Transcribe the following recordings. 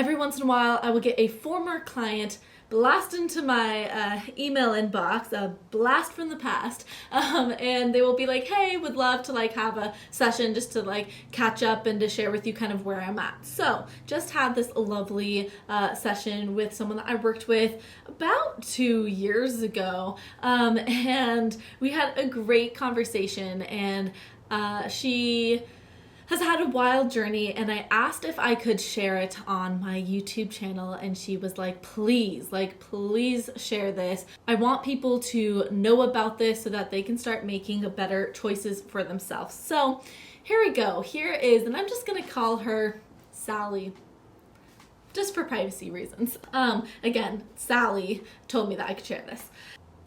every once in a while I will get a former client blast into my email inbox, a blast from the past, and they will be like, hey, would love to like have a session just to like catch up and to share with you kind of where I'm at. So just had this lovely session with someone that I worked with about 2 years ago, and we had a great conversation, and she has had a wild journey, and I asked if I could share it on my YouTube channel, and she was like, please share this. I want people to know about this so that they can start making better choices for themselves. So here we go. Here is, and I'm just gonna call her Sally, just for privacy reasons. Again, Sally told me that I could share this.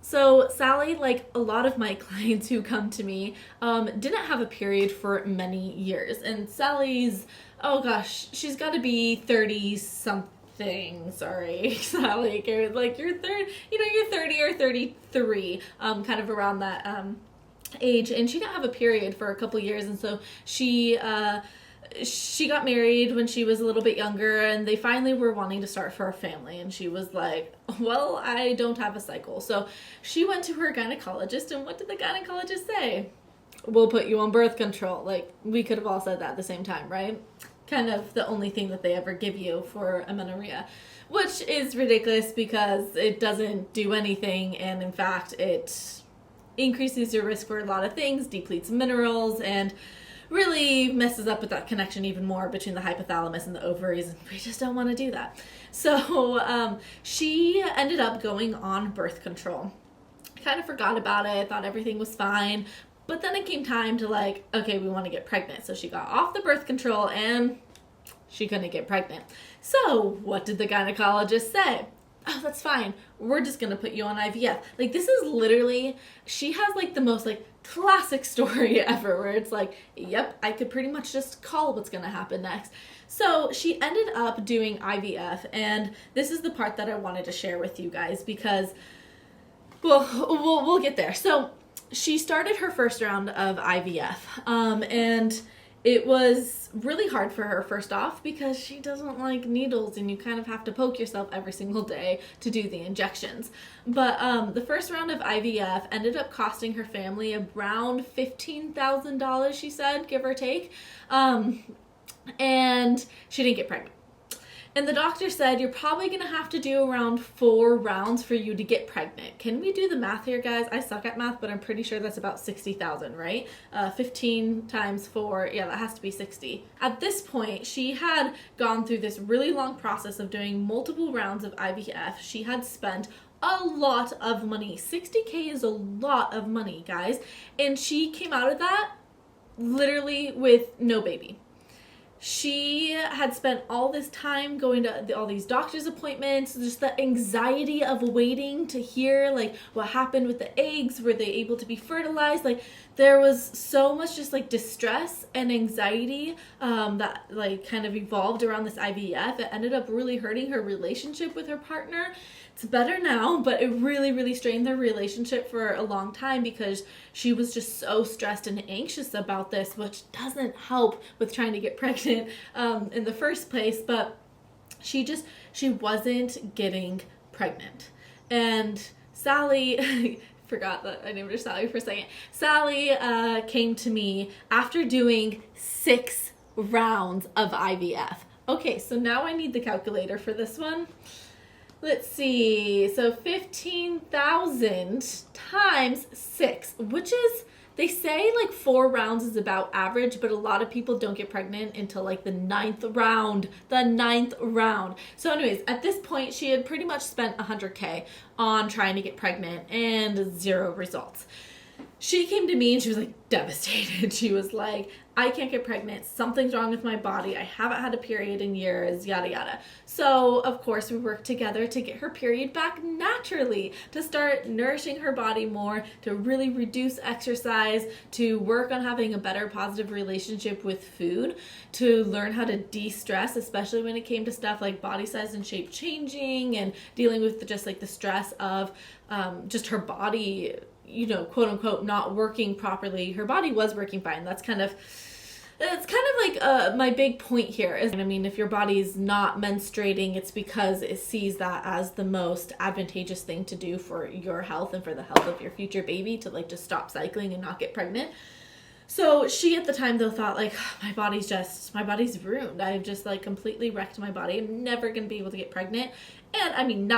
So Sally, like a lot of my clients who come to me, didn't have a period for many years. And Sally's, oh gosh, she's got to be 30 something. Sorry, Sally, like you're 30 or 33, kind of around that age. And she didn't have a period for a couple years, and so she got married when she was a little bit younger, and they finally were wanting to start for a family, and she was like, well, I don't have a cycle. So she went to her gynecologist, and what did the gynecologist say? We'll put you on birth control. Like, we could have all said that at the same time, right? Kind of the only thing that they ever give you for amenorrhea, which is ridiculous because it doesn't do anything, and in fact it increases your risk for a lot of things, depletes minerals, and really messes up with that connection even more between the hypothalamus and the ovaries, and we just don't want to do that. So she ended up going on birth control. I kind of forgot about it, thought everything was fine, but then it came time to like, okay, we want to get pregnant. So she got off the birth control and she couldn't get pregnant. So what did the gynecologist say? Oh, that's fine. We're just going to put you on IVF. Like, this is literally, she has like the most like classic story ever where it's like, yep, I could pretty much just call what's going to happen next. So she ended up doing IVF, and this is the part that I wanted to share with you guys because, well, we'll get there. So she started her first round of IVF, and it was really hard for her, first off, because she doesn't like needles and you kind of have to poke yourself every single day to do the injections. But the first round of IVF ended up costing her family around $15,000, she said, give or take. And she didn't get pregnant. And the doctor said, you're probably going to have to do around 4 rounds for you to get pregnant. Can we do the math here, guys? I suck at math, but I'm pretty sure that's about 60,000, right? 15 times 4, yeah, that has to be 60. At this point, she had gone through this really long process of doing multiple rounds of IVF. She had spent a lot of money. 60K is a lot of money, guys. And she came out of that literally with no baby. She had spent all this time going to all these doctor's appointments, just the anxiety of waiting to hear like what happened with the eggs, were they able to be fertilized? Like, there was so much just like distress and anxiety that like kind of evolved around this IVF. It ended up really hurting her relationship with her partner. It's better now, but it really, really strained their relationship for a long time because she was just so stressed and anxious about this, which doesn't help with trying to get pregnant in the first place. But she wasn't getting pregnant. And Sally, forgot that I named her Sally for a second. Sally came to me after doing 6 rounds of IVF. Okay, so now I need the calculator for this one. Let's see, so 15,000 times 6, which is, they say like 4 rounds is about average, but a lot of people don't get pregnant until like the 9th round. So anyways, at this point, she had pretty much spent 100K on trying to get pregnant and 0 results. She came to me and she was like devastated. She was like, I can't get pregnant. Something's wrong with my body. I haven't had a period in years, yada, yada. So, of course, we worked together to get her period back naturally, to start nourishing her body more, to really reduce exercise, to work on having a better positive relationship with food, to learn how to de-stress, especially when it came to stuff like body size and shape changing and dealing with just like the stress of just her body, you know, quote unquote, not working properly. Her body was working fine. That's kind of It's kind of like my big point here is, I mean, if your body's not menstruating, it's because it sees that as the most advantageous thing to do for your health and for the health of your future baby, to like just stop cycling and not get pregnant. So she at the time though thought like, my body's ruined. I've just like completely wrecked my body. I'm never going to be able to get pregnant. And I mean,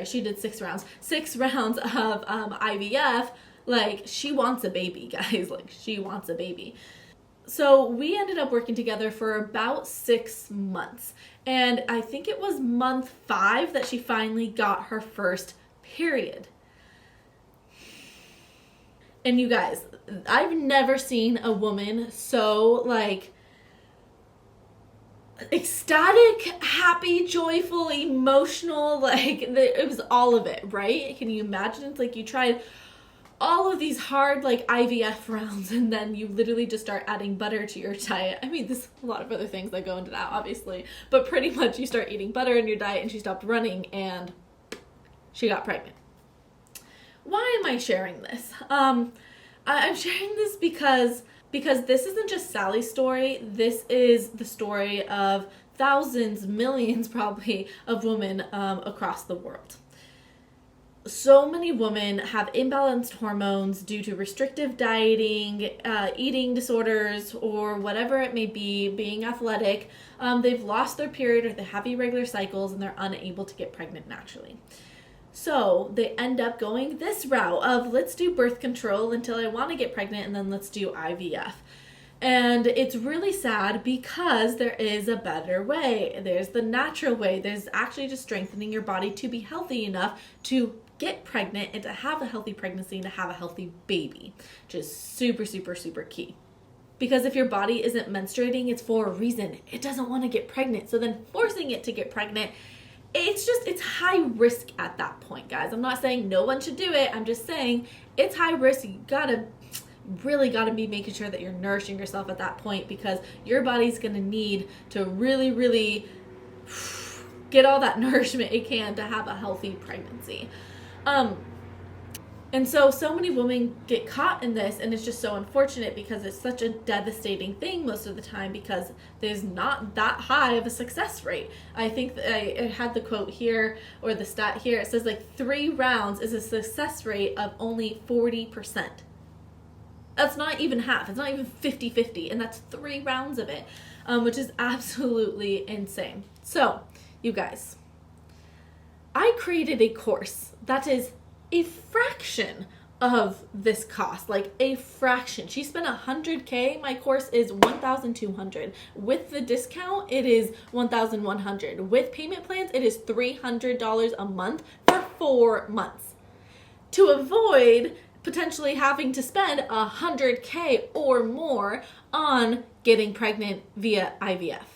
she did 6 rounds. 6 rounds of IVF. Like, she wants a baby, guys. Like, she wants a baby. So we ended up working together for about 6 months. And I think it was month 5 that she finally got her first period. And you guys, I've never seen a woman so like ecstatic, happy, joyful, emotional, like it was all of it, right? Can you imagine? It's like you tried all of these hard like IVF rounds and then you literally just start adding butter to your diet. I mean, there's a lot of other things that go into that, obviously, but pretty much you start eating butter in your diet and she stopped running and she got pregnant. Why am I sharing this? I'm sharing this because this isn't just Sally's story. This is the story of thousands, millions probably, of women across the world. So many women have imbalanced hormones due to restrictive dieting, eating disorders, or whatever it may be, being athletic. They've lost their period or they have irregular cycles and they're unable to get pregnant naturally. So they end up going this route of let's do birth control until I want to get pregnant and then let's do IVF. And it's really sad because there is a better way. There's the natural way. There's actually just strengthening your body to be healthy enough to get pregnant and to have a healthy pregnancy and to have a healthy baby, which is super, super, super key. Because if your body isn't menstruating, it's for a reason. It doesn't want to get pregnant. So then forcing it to get pregnant, it's high risk at that point, guys. I'm not saying no one should do it. I'm just saying it's high risk. You really gotta be making sure that you're nourishing yourself at that point because your body's gonna need to really, really get all that nourishment it can to have a healthy pregnancy. And so many women get caught in this, and it's just so unfortunate because it's such a devastating thing most of the time because there's not that high of a success rate. I think that I had the quote here, or the stat here. It says like 3 rounds is a success rate of only 40%. That's not even half. It's not even 50-50, and that's 3 rounds of it, which is absolutely insane. So, you guys, I created a course that is a fraction of this cost, like a fraction. She spent $100K. My course is $1,200. With the discount, it is $1,100. With payment plans, it is $300 a month for 4 months. To avoid potentially having to spend $100K or more on getting pregnant via IVF.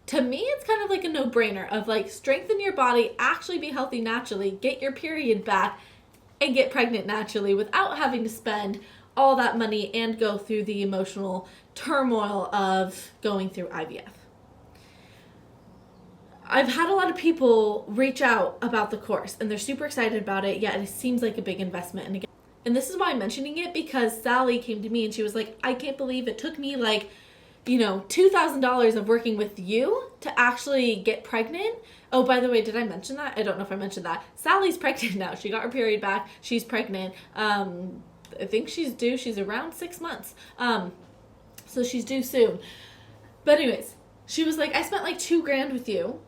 To me, it's kind of like a no-brainer of like strengthen your body, actually be healthy naturally, get your period back, and get pregnant naturally without having to spend all that money and go through the emotional turmoil of going through IVF. I've had a lot of people reach out about the course and they're super excited about it, yet it seems like a big investment. And this is why I'm mentioning it, because Sally came to me and she was like, I can't believe it took me like, $2,000 of working with you to actually get pregnant. Oh, by the way, did I mention that? I don't know if I mentioned that. Sally's pregnant now. She got her period back. She's pregnant. I think she's due. She's around 6 months. So she's due soon. But anyways, she was like, I spent like $2,000 with you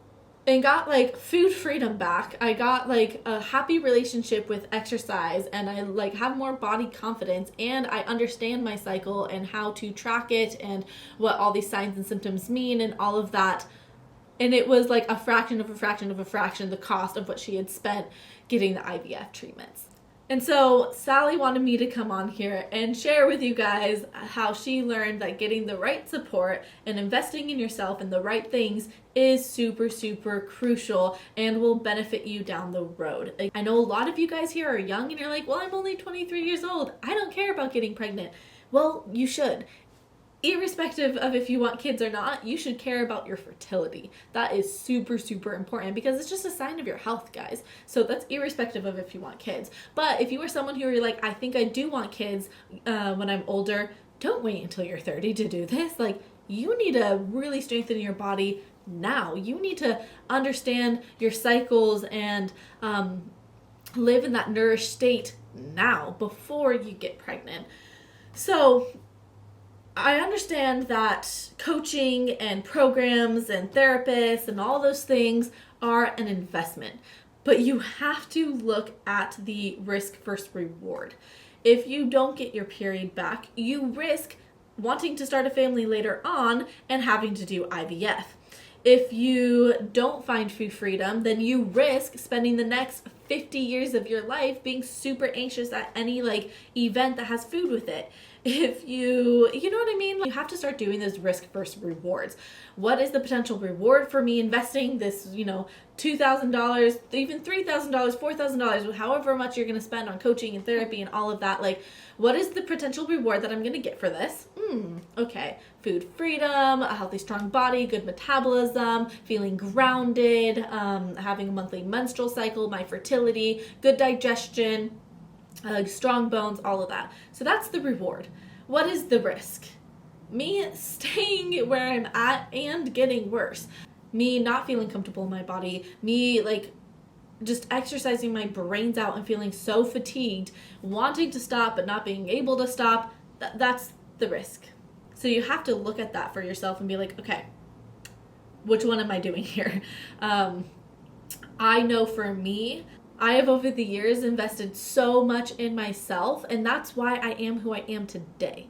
and got like food freedom back. I got like a happy relationship with exercise, and I like have more body confidence, and I understand my cycle and how to track it and what all these signs and symptoms mean and all of that. And it was like a fraction of a fraction of a fraction the cost of what she had spent getting the IVF treatments. And so Sally wanted me to come on here and share with you guys how she learned that getting the right support and investing in yourself and the right things is super, super crucial and will benefit you down the road. Like, I know a lot of you guys here are young and you're like, well, I'm only 23 years old. I don't care about getting pregnant. Well, you should. Irrespective of if you want kids or not, you should care about your fertility. That is super, super important because it's just a sign of your health, guys. So that's irrespective of if you want kids. But if you are someone who are like, I think I do want kids when I'm older, don't wait until you're 30 to do this. Like, you need to really strengthen your body now. You need to understand your cycles and live in that nourished state now before you get pregnant. So I understand that coaching and programs and therapists and all those things are an investment, but you have to look at the risk versus reward. If you don't get your period back, you risk wanting to start a family later on and having to do IVF. If you don't find food freedom, then you risk spending the next 50 years of your life being super anxious at any like event that has food with it. If you know what I mean? You have to start doing those risk versus rewards. What is the potential reward for me investing this, $2,000, even $3,000, $4,000, however much you're going to spend on coaching and therapy and all of that? Like, what is the potential reward that I'm going to get for this? Okay, food freedom, a healthy, strong body, good metabolism, feeling grounded, having a monthly menstrual cycle, my fertility, good digestion, strong bones, all of that. So that's the reward. What is the risk? Me staying where I'm at and getting worse. Me not feeling comfortable in my body. Me just exercising my brains out and feeling so fatigued, wanting to stop but not being able to stop. That's the risk. So you have to look at that for yourself and be like, okay, which one am I doing here? I know for me, I have over the years invested so much in myself, and that's why I am who I am today.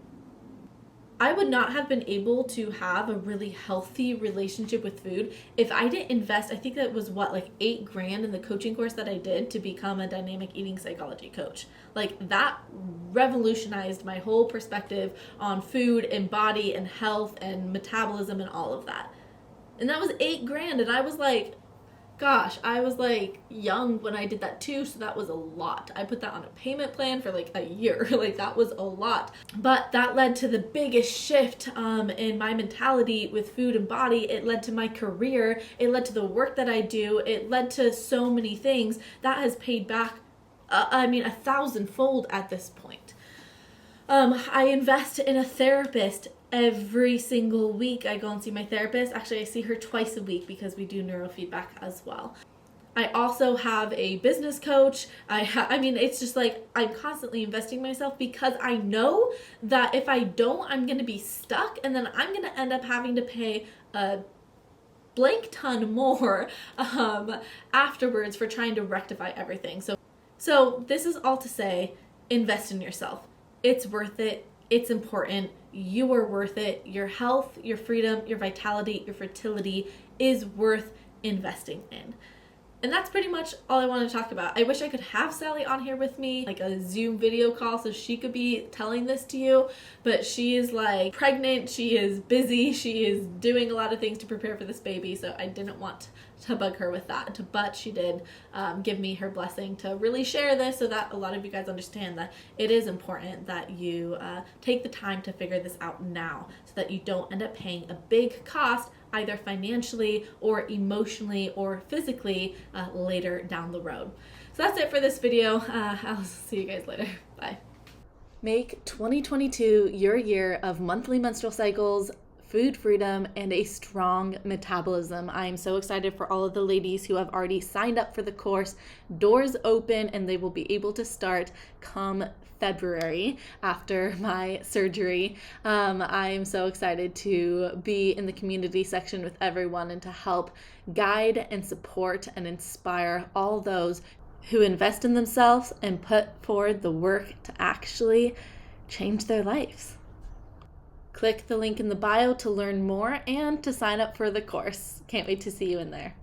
I would not have been able to have a really healthy relationship with food if I didn't invest, I think that was $8,000 in the coaching course that I did to become a dynamic eating psychology coach. That revolutionized my whole perspective on food and body and health and metabolism and all of that. And that was $8,000, and I was I was young when I did that too, so that was a lot. I put that on a payment plan for a year. That was a lot. But that led to the biggest shift in my mentality with food and body. It led to my career. It led to the work that I do. It led to so many things that has paid back, 1,000-fold at this point. I invest in a therapist. Every single week I go and see my therapist. Actually, I see her twice a week because we do neurofeedback as well. I also have a business coach. It's just I'm constantly investing in myself because I know that if I don't, I'm going to be stuck, and then I'm going to end up having to pay a blank ton more afterwards for trying to rectify everything. So this is all to say, invest in yourself. It's worth it. It's important. You are worth it. Your health, your freedom, your vitality, your fertility is worth investing in. And that's pretty much all I want to talk about. I wish I could have Sally on here with me, a Zoom video call, so she could be telling this to you, but she is pregnant, she is busy, she is doing a lot of things to prepare for this baby, so I didn't want to bug her with that. But she did give me her blessing to really share this so that a lot of you guys understand that it is important that you take the time to figure this out now so that you don't end up paying a big cost either financially or emotionally or physically later down the road. So that's it for this video. I'll see you guys later. Bye. Make 2022 your year of monthly menstrual cycles, food freedom, and a strong metabolism. I am so excited for all of the ladies who have already signed up for the course. Doors open and they will be able to start come February after my surgery. I am so excited to be in the community section with everyone and to help guide and support and inspire all those who invest in themselves and put forward the work to actually change their lives. Click the link in the bio to learn more and to sign up for the course. Can't wait to see you in there.